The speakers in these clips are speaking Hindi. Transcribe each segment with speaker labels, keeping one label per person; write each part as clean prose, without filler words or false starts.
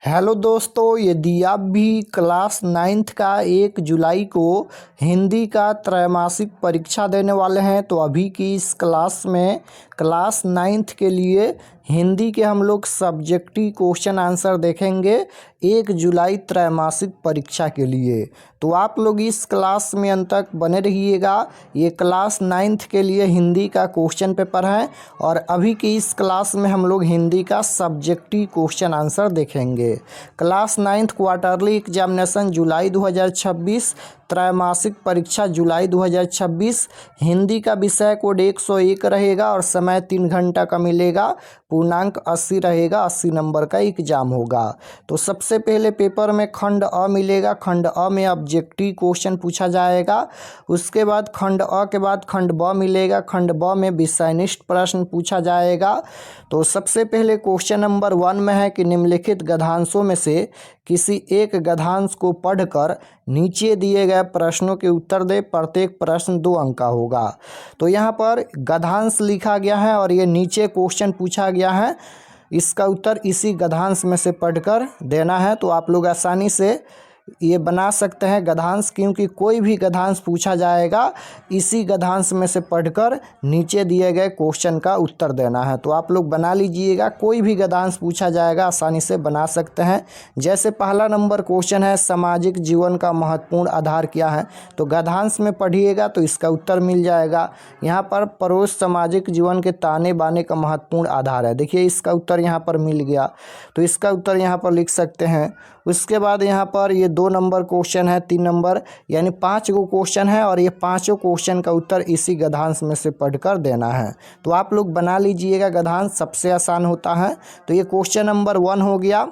Speaker 1: हेलो दोस्तों, यदि आप भी क्लास 9th का 1 जुलाई को हिंदी का त्रैमासिक परीक्षा देने वाले हैं तो अभी की इस क्लास में क्लास 9th के लिए हिंदी के हम लोग सब्जेक्टिव क्वेश्चन आंसर देखेंगे 1 जुलाई त्रैमासिक परीक्षा के लिए। तो आप लोग इस क्लास में अंत तक बने रहिएगा। ये क्लास 9th के लिए हिंदी का क्वेश्चन पेपर है और अभी की इस क्लास में हम लोग हिंदी का सब्जेक्टिव क्वेश्चन आंसर देखेंगे। क्लास 9th क्वार्टरली एग्जामिनेशन जुलाई 2026, त्रैमासिक परीक्षा जुलाई 2026। हिंदी का विषय कोड 101 रहेगा और समय 3 घंटा का मिलेगा। पूर्णांक 80 रहेगा, 80 नंबर का एग्जाम होगा। तो सबसे पहले पेपर में खंड अ मिलेगा। खंड अ में ऑब्जेक्टिव क्वेश्चन पूछा जाएगा। उसके बाद खंड अ के बाद खंड ब मिलेगा। खंड ब में विषयनिष्ठ प्रश्न पूछा जाएगा। तो सबसे पहले क्वेश्चन नंबर 1 में है कि निम्नलिखित गद्यांशों में से किसी एक गद्यांश को पढ़कर नीचे दिए गए प्रश्नों के उत्तर दे। प्रत्येक प्रश्न 2 अंक का होगा। तो यहाँ पर गद्यांश लिखा गया है और ये नीचे क्वेश्चन पूछा गया है। इसका उत्तर इसी गद्यांश में से पढ़कर देना है। तो आप लोग आसानी से ये बना सकते हैं गद्यांश, क्योंकि कोई भी गद्यांश पूछा जाएगा इसी गद्यांश में से पढ़कर नीचे दिए गए क्वेश्चन का उत्तर देना है। तो आप लोग बना लीजिएगा, कोई भी गद्यांश पूछा जाएगा आसानी से बना सकते हैं। जैसे पहला नंबर क्वेश्चन है सामाजिक जीवन का महत्वपूर्ण आधार क्या है, तो गद्यांश में पढ़िएगा तो इसका उत्तर मिल जाएगा। यहाँ पर पड़ोस सामाजिक जीवन के ताने बाने का महत्वपूर्ण आधार है। देखिए इसका उत्तर यहाँ पर मिल गया, तो इसका उत्तर यहाँ पर लिख सकते हैं। उसके बाद यहाँ पर ये 2 नंबर क्वेश्चन है, 3 नंबर यानी 5 गो क्वेश्चन है और ये पाँचों क्वेश्चन का उत्तर इसी गद्यांश में से पढ़कर देना है। तो आप लोग बना लीजिएगा, गद्यांश सबसे आसान होता है। तो ये क्वेश्चन नंबर 1 हो गया।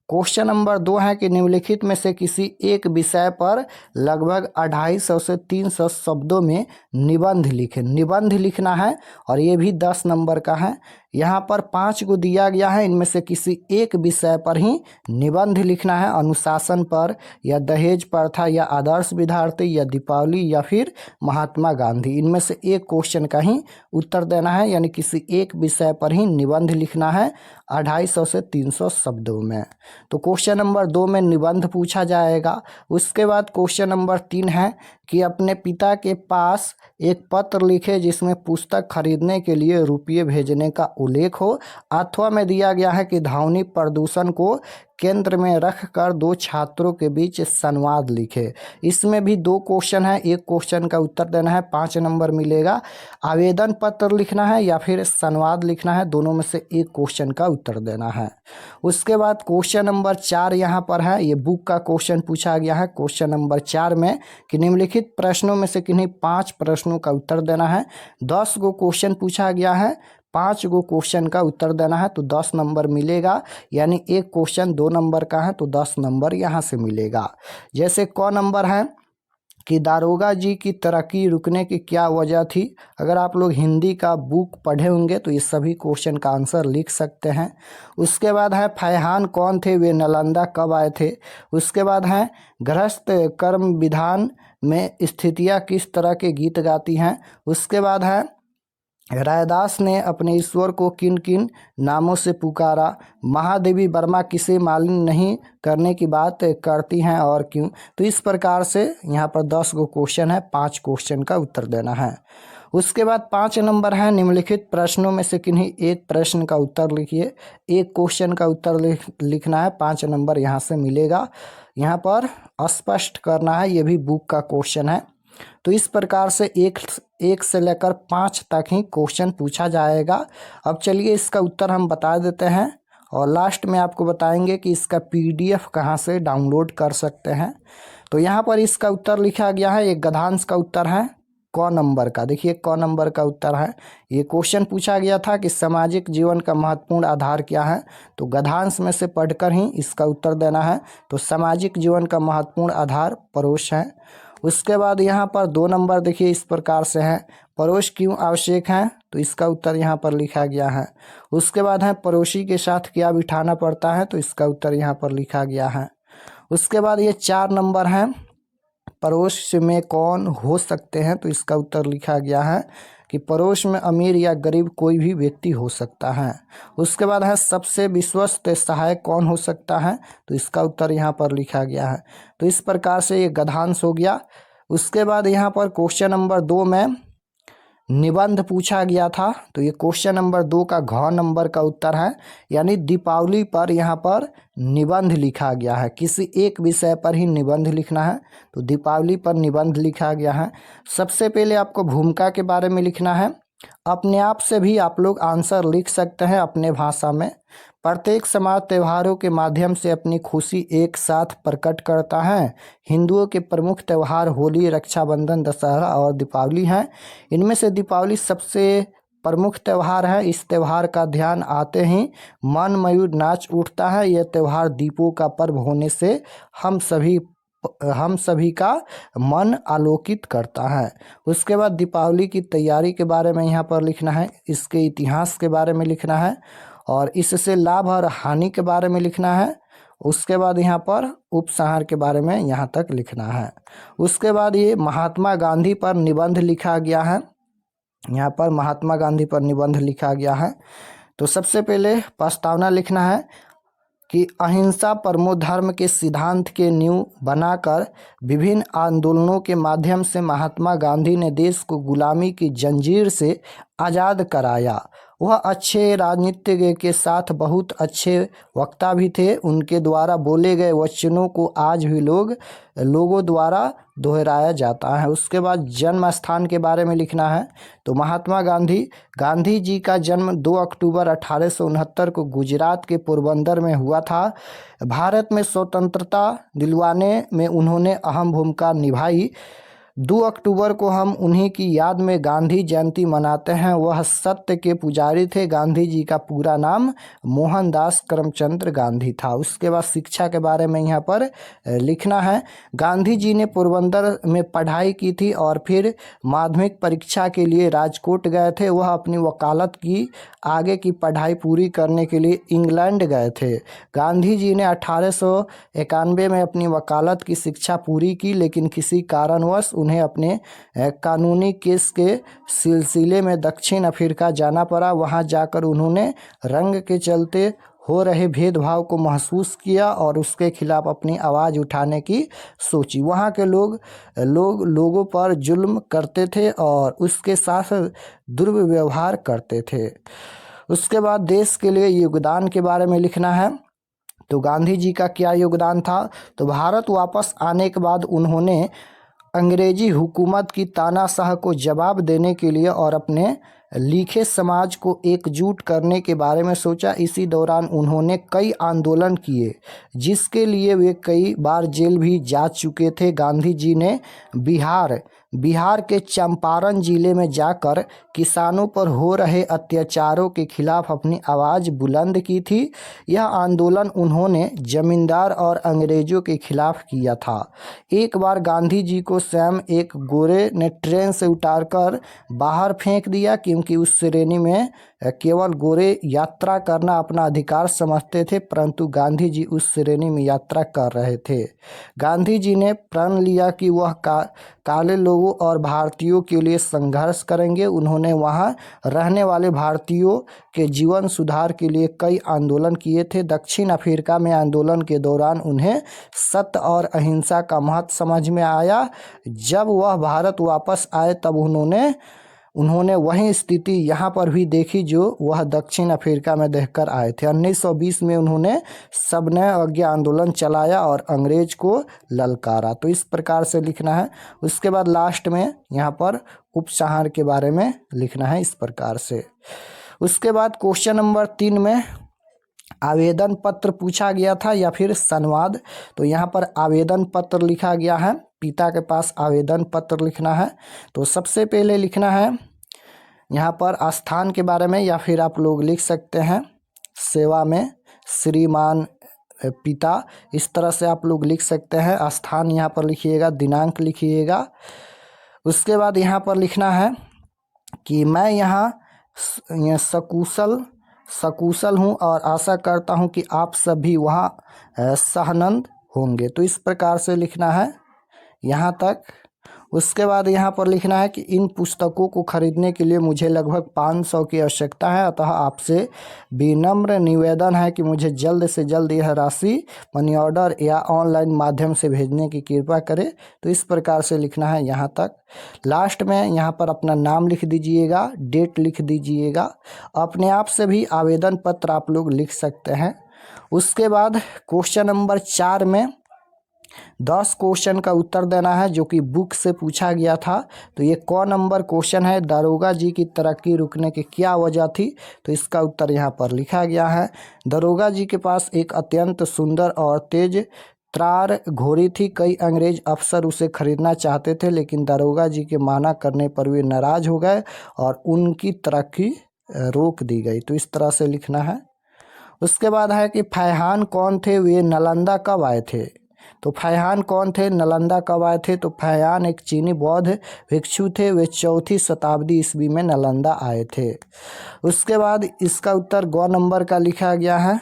Speaker 1: क्वेश्चन नंबर 2 है कि निम्नलिखित में से किसी एक विषय पर लगभग 250 से 300 शब्दों में निबंध लिखें। निबंध लिखना है और ये भी 10 नंबर का है। यहाँ पर 5 को दिया गया है, इनमें से किसी एक विषय पर ही निबंध लिखना है। अनुशासन पर, या दहेज प्रथा, या आदर्श विद्यार्थी, या दीपावली, या फिर महात्मा गांधी। इनमें से एक क्वेश्चन का ही उत्तर देना है, यानी किसी एक विषय पर ही निबंध लिखना है 250 से 300 शब्दों में। तो क्वेश्चन नंबर 2 में निबंध पूछा जाएगा। उसके बाद क्वेश्चन नंबर 3 है कि अपने पिता के पास एक पत्र लिखे जिसमें पुस्तक खरीदने के लिए रुपये भेजने का उल्लेख हो। अथवा में दिया गया है कि ध्वनि प्रदूषण को केंद्र में रखकर 2 छात्रों के बीच संवाद लिखे। इसमें भी 2 क्वेश्चन है, एक क्वेश्चन का उत्तर देना है, 5 नंबर मिलेगा। आवेदन पत्र लिखना है या फिर संवाद लिखना है, दोनों में से एक क्वेश्चन का उत्तर देना है। उसके बाद क्वेश्चन नंबर 4 यहाँ पर है, ये बुक का क्वेश्चन पूछा गया है। क्वेश्चन नंबर 4 में कि निम्नलिखित प्रश्नों में से किन्हीं 5 प्रश्नों का उत्तर देना है। 10 गो क्वेश्चन पूछा गया है, 5 गो क्वेश्चन का उत्तर देना है, तो 10 नंबर मिलेगा। यानी एक क्वेश्चन 2 नंबर का है तो 10 नंबर यहाँ से मिलेगा। जैसे क नंबर है कि दारोगा जी की तरक्की रुकने की क्या वजह थी। अगर आप लोग हिंदी का बुक पढ़े होंगे तो ये सभी क्वेश्चन का आंसर लिख सकते हैं। उसके बाद है फैहान कौन थे, वे नालंदा कब आए थे। उसके बाद है गृहस्थ कर्म विधान में स्थितियाँ किस तरह के गीत गाती हैं। उसके बाद है रैदास ने अपने ईश्वर को किन किन नामों से पुकारा। महादेवी वर्मा किसे मालिन नहीं करने की बात करती हैं और क्यों। तो इस प्रकार से यहाँ पर 10 गो क्वेश्चन है, 5 क्वेश्चन का उत्तर देना है। उसके बाद 5 नंबर है निम्नलिखित प्रश्नों में से किन्हीं एक प्रश्न का उत्तर लिखिए। एक क्वेश्चन का उत्तर लिखना है, 5 नंबर यहाँ से मिलेगा। यहाँ पर स्पष्ट करना है, ये भी बुक का क्वेश्चन है। तो इस प्रकार से एक से लेकर 5 तक ही क्वेश्चन पूछा जाएगा। अब चलिए इसका उत्तर हम बता देते हैं और लास्ट में आपको बताएंगे कि इसका PDF कहाँ से डाउनलोड कर सकते हैं। तो यहाँ पर इसका उत्तर लिखा गया है, एक गद्यांश का उत्तर है क नंबर का। देखिए क नंबर का उत्तर है, ये क्वेश्चन पूछा गया था कि सामाजिक जीवन का महत्वपूर्ण आधार क्या है, तो गद्यांश में से पढ़कर ही इसका उत्तर देना है। तो सामाजिक जीवन का महत्वपूर्ण आधार पड़ोस है। उसके बाद यहाँ पर 2 नंबर देखिए इस प्रकार से है, पड़ोस क्यों आवश्यक है, तो इसका उत्तर यहाँ पर लिखा गया है। उसके बाद है पड़ोसी के साथ क्या बिठाना पड़ता है, तो इसका उत्तर यहाँ पर लिखा गया है। उसके बाद ये 4 नंबर है, पड़ोस में कौन हो सकते हैं, तो इसका उत्तर लिखा गया है कि पड़ोस में अमीर या गरीब कोई भी व्यक्ति हो सकता है। उसके बाद है सबसे विश्वस्त सहायक कौन हो सकता है, तो इसका उत्तर यहाँ पर लिखा गया है। तो इस प्रकार से ये गद्यांश हो गया। उसके बाद यहाँ पर क्वेश्चन नंबर 2 में निबंध पूछा गया था, तो ये क्वेश्चन नंबर 2 का घ नंबर का उत्तर है, यानी दीपावली पर यहाँ पर निबंध लिखा गया है। किसी एक विषय पर ही निबंध लिखना है, तो दीपावली पर निबंध लिखा गया है। सबसे पहले आपको भूमिका के बारे में लिखना है। अपने आप से भी आप लोग आंसर लिख सकते हैं अपने भाषा में। प्रत्येक समाज त्योहारों के माध्यम से अपनी खुशी एक साथ प्रकट करता है। हिंदुओं के प्रमुख त्योहार होली, रक्षाबंधन, दशहरा और दीपावली हैं। इनमें से दीपावली सबसे प्रमुख त्यौहार है। इस त्यौहार का ध्यान आते ही मन मयूर नाच उठता है। यह त्यौहार दीपों का पर्व होने से हम सभी का मन आलोकित करता है। उसके बाद दीपावली की तैयारी के बारे में यहाँ पर लिखना है, इसके इतिहास के बारे में लिखना है और इससे लाभ और हानि के बारे में लिखना है। उसके बाद यहाँ पर उपसंहार के बारे में यहाँ तक लिखना है। उसके बाद ये महात्मा गांधी पर निबंध लिखा गया है। यहाँ पर महात्मा गांधी पर निबंध लिखा गया है। तो सबसे पहले प्रस्तावना लिखना है कि अहिंसा परमो धर्म के सिद्धांत के नींव बनाकर विभिन्न आंदोलनों के माध्यम से महात्मा गांधी ने देश को गुलामी की जंजीर से आज़ाद कराया। वह अच्छे राजनीतिज्ञ के साथ बहुत अच्छे वक्ता भी थे। उनके द्वारा बोले गए वचनों को आज भी लोगों द्वारा दोहराया जाता है। उसके बाद जन्म स्थान के बारे में लिखना है। तो महात्मा गांधी जी का जन्म 2 अक्टूबर 1869 को गुजरात के पोरबंदर में हुआ था। भारत में स्वतंत्रता दिलवाने में उन्होंने अहम भूमिका निभाई। 2 अक्टूबर को हम उन्हीं की याद में गांधी जयंती मनाते हैं। वह सत्य के पुजारी थे। गांधी जी का पूरा नाम मोहनदास करमचंद गांधी था। उसके बाद शिक्षा के बारे में यहाँ पर लिखना है। गांधी जी ने पोरबंदर में पढ़ाई की थी और फिर माध्यमिक परीक्षा के लिए राजकोट गए थे। वह अपनी वकालत की आगे की पढ़ाई पूरी करने के लिए इंग्लैंड गए थे। गांधी जी ने 1891 में अपनी वकालत की शिक्षा पूरी की, लेकिन किसी कारणवश उन्हें अपने कानूनी केस के सिलसिले में दक्षिण अफ्रीका जाना पड़ा। वहां जाकर उन्होंने रंग के चलते हो रहे भेदभाव को महसूस किया और उसके खिलाफ अपनी आवाज़ उठाने की सोची। वहाँ के लोगों पर जुल्म करते थे और उसके साथ दुर्व्यवहार करते थे। उसके बाद देश के लिए योगदान के बारे में लिखना है। तो गांधी जी का क्या योगदान था, तो भारत वापस आने के बाद उन्होंने अंग्रेजी हुकूमत की तानाशाह को जवाब देने के लिए और अपने लिखे समाज को एकजुट करने के बारे में सोचा। इसी दौरान उन्होंने कई आंदोलन किए, जिसके लिए वे कई बार जेल भी जा चुके थे। गांधी जी ने बिहार के चंपारण जिले में जाकर किसानों पर हो रहे अत्याचारों के खिलाफ अपनी आवाज़ बुलंद की थी। यह आंदोलन उन्होंने जमींदार और अंग्रेजों के खिलाफ किया था। एक बार गांधी जी को स्वयं एक गोरे ने ट्रेन से उतारकर बाहर फेंक दिया, क्योंकि उस श्रेणी में केवल गोरे यात्रा करना अपना अधिकार समझते थे, परंतु गांधी जी उस श्रेणी में यात्रा कर रहे थे। गांधी जी ने प्रण लिया कि वह काले लोगों और भारतीयों के लिए संघर्ष करेंगे। उन्होंने वहां रहने वाले भारतीयों के जीवन सुधार के लिए कई आंदोलन किए थे। दक्षिण अफ्रीका में आंदोलन के दौरान उन्हें सत्य और अहिंसा का महत्व समझ में आया। जब वह भारत वापस आए तब उन्होंने वही स्थिति यहाँ पर भी देखी जो वह दक्षिण अफ्रीका में देखकर आए थे। 1920 में उन्होंने सविनय अवज्ञा आंदोलन चलाया और अंग्रेज को ललकारा। तो इस प्रकार से लिखना है। उसके बाद लास्ट में यहाँ पर उपसंहार के बारे में लिखना है इस प्रकार से। उसके बाद क्वेश्चन नंबर 3 में आवेदन पत्र पूछा गया था या फिर संवाद। तो यहाँ पर आवेदन पत्र लिखा गया है। पिता के पास आवेदन पत्र लिखना है। तो सबसे पहले लिखना है यहाँ पर स्थान के बारे में, या फिर आप लोग लिख सकते हैं सेवा में श्रीमान पिता, इस तरह से आप लोग लिख सकते हैं। स्थान यहाँ पर लिखिएगा, दिनांक लिखिएगा। उसके बाद यहाँ पर लिखना है कि मैं यहाँ सकुशल हूँ और आशा करता हूँ कि आप सभी वहाँ सहनंद होंगे। तो इस प्रकार से लिखना है यहाँ तक। उसके बाद यहाँ पर लिखना है कि इन पुस्तकों को खरीदने के लिए मुझे लगभग 500 की आवश्यकता है, अतः आपसे विनम्र निवेदन है कि मुझे जल्द से जल्द यह राशि मनी ऑर्डर या ऑनलाइन माध्यम से भेजने की कृपा करें। तो इस प्रकार से लिखना है यहाँ तक। लास्ट में यहाँ पर अपना नाम लिख दीजिएगा, डेट लिख दीजिएगा। अपने आप से भी आवेदन पत्र आप लोग लिख सकते हैं। उसके बाद क्वेश्चन नंबर 4 में 10 क्वेश्चन का उत्तर देना है जो कि बुक से पूछा गया था। तो ये कौन नंबर क्वेश्चन है, दारोगा जी की तरक्की रुकने की क्या वजह थी, तो इसका उत्तर यहाँ पर लिखा गया है। दारोगा जी के पास एक अत्यंत सुंदर और तेज त्रार घोड़ी थी। कई अंग्रेज अफसर उसे खरीदना चाहते थे, लेकिन दारोगा जी के माना करने पर वे नाराज हो गए और उनकी तरक्की रोक दी गई। तो इस तरह से लिखना है। उसके बाद है कि फैहान कौन थे, वे नालंदा कब आए थे। तो फैहान कौन थे, नालंदा कब आए थे, तो फैहान एक चीनी बौद्ध भिक्षु थे। वे 4वीं शताब्दी ईस्वी में नालंदा आए थे। उसके बाद इसका उत्तर ग नंबर का लिखा गया है।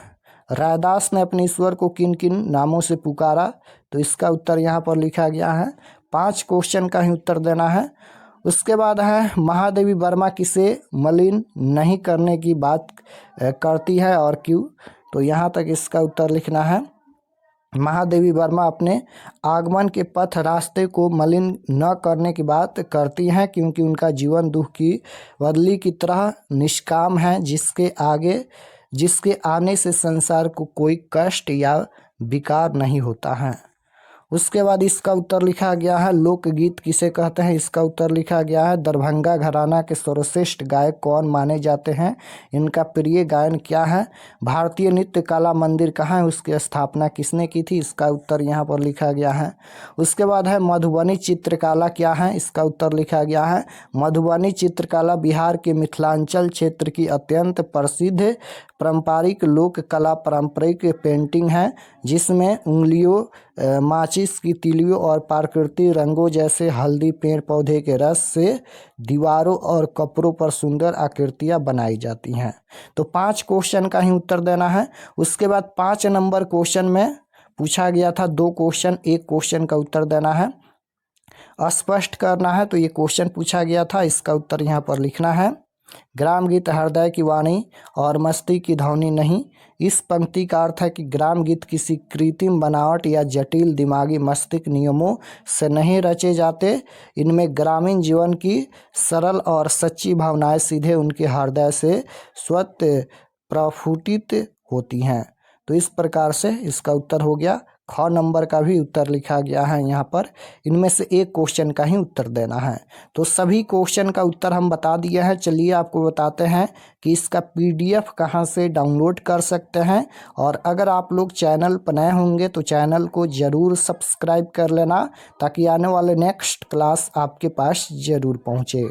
Speaker 1: रैदास ने अपने ईश्वर को किन किन नामों से पुकारा, तो इसका उत्तर यहाँ पर लिखा गया है। 5 क्वेश्चन का ही उत्तर देना है। उसके बाद है महादेवी वर्मा किसे मलिन नहीं करने की बात करती है और क्यों, तो यहाँ तक इसका उत्तर लिखना है। महादेवी वर्मा अपने आगमन के पथ रास्ते को मलिन न करने की बात करती हैं, क्योंकि उनका जीवन दुख की बदली की तरह निष्काम है, जिसके आने से संसार को कोई कष्ट या विकार नहीं होता है। उसके बाद इसका उत्तर लिखा गया है लोकगीत किसे कहते हैं, इसका उत्तर लिखा गया है दरभंगा घराना के सर्वश्रेष्ठ गायक कौन माने जाते हैं, इनका प्रिय गायन क्या है, भारतीय नृत्य कला मंदिर कहाँ है, उसकी स्थापना किसने की थी, इसका उत्तर यहाँ पर लिखा गया है। उसके बाद है मधुबनी चित्रकला क्या है, इसका उत्तर लिखा गया है मधुबनी चित्रकला बिहार के मिथिलांचल क्षेत्र की अत्यंत प्रसिद्ध पारंपरिक लोक कला पारंपरिक पेंटिंग है, जिसमें उंगलियों माचिस की तिलियों और प्राकृतिक रंगों जैसे हल्दी पेड़ पौधे के रस से दीवारों और कपड़ों पर सुंदर आकृतियां बनाई जाती हैं। तो 5 क्वेश्चन का ही उत्तर देना है। उसके बाद 5 नंबर क्वेश्चन में पूछा गया था 2 क्वेश्चन, 1 क्वेश्चन का उत्तर देना है, स्पष्ट करना है। तो ये क्वेश्चन पूछा गया था, इसका उत्तर यहाँ पर लिखना है ग्राम गीत हृदय की वाणी और मस्ती की ध्वनि नहीं। इस पंक्ति का अर्थ है कि ग्राम गीत किसी कृत्रिम बनावट या जटिल दिमागी मस्तिष्क नियमों से नहीं रचे जाते। इनमें ग्रामीण जीवन की सरल और सच्ची भावनाएं सीधे उनके हृदय से स्वतः प्रस्फुटित होती हैं। तो इस प्रकार से इसका उत्तर हो गया। ख नंबर का भी उत्तर लिखा गया है यहाँ पर। इनमें से 1 क्वेश्चन का ही उत्तर देना है। तो सभी क्वेश्चन का उत्तर हम बता दिए हैं। चलिए आपको बताते हैं कि इसका PDF कहाँ से डाउनलोड कर सकते हैं। और अगर आप लोग चैनल पर नए होंगे तो चैनल को ज़रूर सब्सक्राइब कर लेना, ताकि आने वाले नेक्स्ट क्लास आपके पास ज़रूर पहुँचे।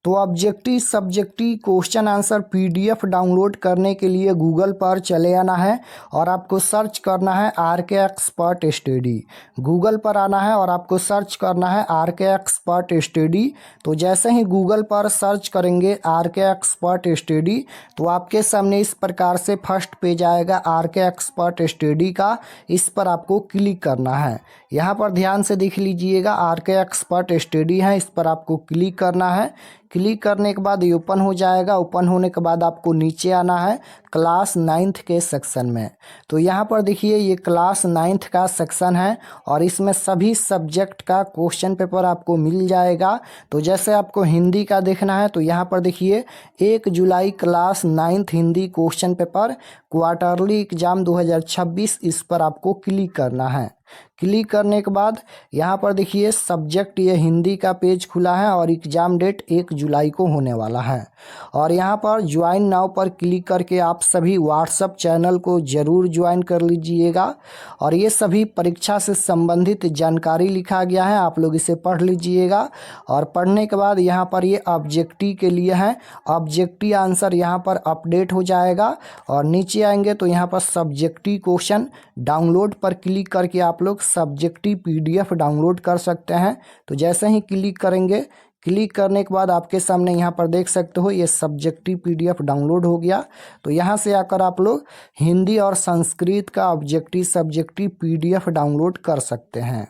Speaker 1: तो objective subjective question answer PDF download करने के लिए गूगल पर चले आना है और आपको सर्च करना है RK एक्सपर्ट स्टडी। गूगल पर आना है और आपको सर्च करना है RK एक्सपर्ट स्टडी। तो जैसे ही गूगल पर सर्च करेंगे RK एक्सपर्ट स्टडी, तो आपके सामने इस प्रकार से फर्स्ट पेज आएगा RK एक्सपर्ट स्टडी का। इस पर आपको क्लिक करना है। यहाँ पर ध्यान से देख लीजिएगा RK एक्सपर्ट स्टडी है, इस पर आपको क्लिक करना है। क्लिक करने के बाद ये ओपन हो जाएगा। ओपन होने के बाद आपको नीचे आना है क्लास 9th के सेक्शन में। तो यहाँ पर देखिए ये क्लास 9th का सेक्शन है और इसमें सभी सब्जेक्ट का क्वेश्चन पेपर आपको मिल जाएगा। तो जैसे आपको हिंदी का देखना है तो यहाँ पर देखिए 1 जुलाई class 9th Hindi question paper quarterly exam 2026, इस पर आपको क्लिक करना है। क्लिक करने के बाद यहाँ पर देखिए सब्जेक्ट ये हिंदी का पेज खुला है और एग्ज़ाम डेट 1 जुलाई को होने वाला है। और यहाँ पर ज्वाइन नाउ पर क्लिक करके आप सभी व्हाट्सएप चैनल को ज़रूर ज्वाइन कर लीजिएगा। और ये सभी परीक्षा से संबंधित जानकारी लिखा गया है, आप लोग इसे पढ़ लीजिएगा। और पढ़ने के बाद यहाँ पर ये ऑब्जेक्टिव के लिए है, ऑब्जेक्टिव आंसर यहाँ पर अपडेट हो जाएगा। और नीचे आएंगे तो यहाँ पर सब्जेक्टिव क्वेश्चन डाउनलोड पर क्लिक करके आप लोग सब्जेक्टिव PDF डाउनलोड कर सकते हैं। तो जैसे ही क्लिक करेंगे, क्लिक करने के बाद आपके सामने यहाँ पर देख सकते हो ये सब्जेक्टिव PDF डाउनलोड हो गया। तो यहाँ से आकर आप लोग हिंदी और संस्कृत का ऑब्जेक्टिव सब्जेक्टिव PDF डाउनलोड कर सकते हैं।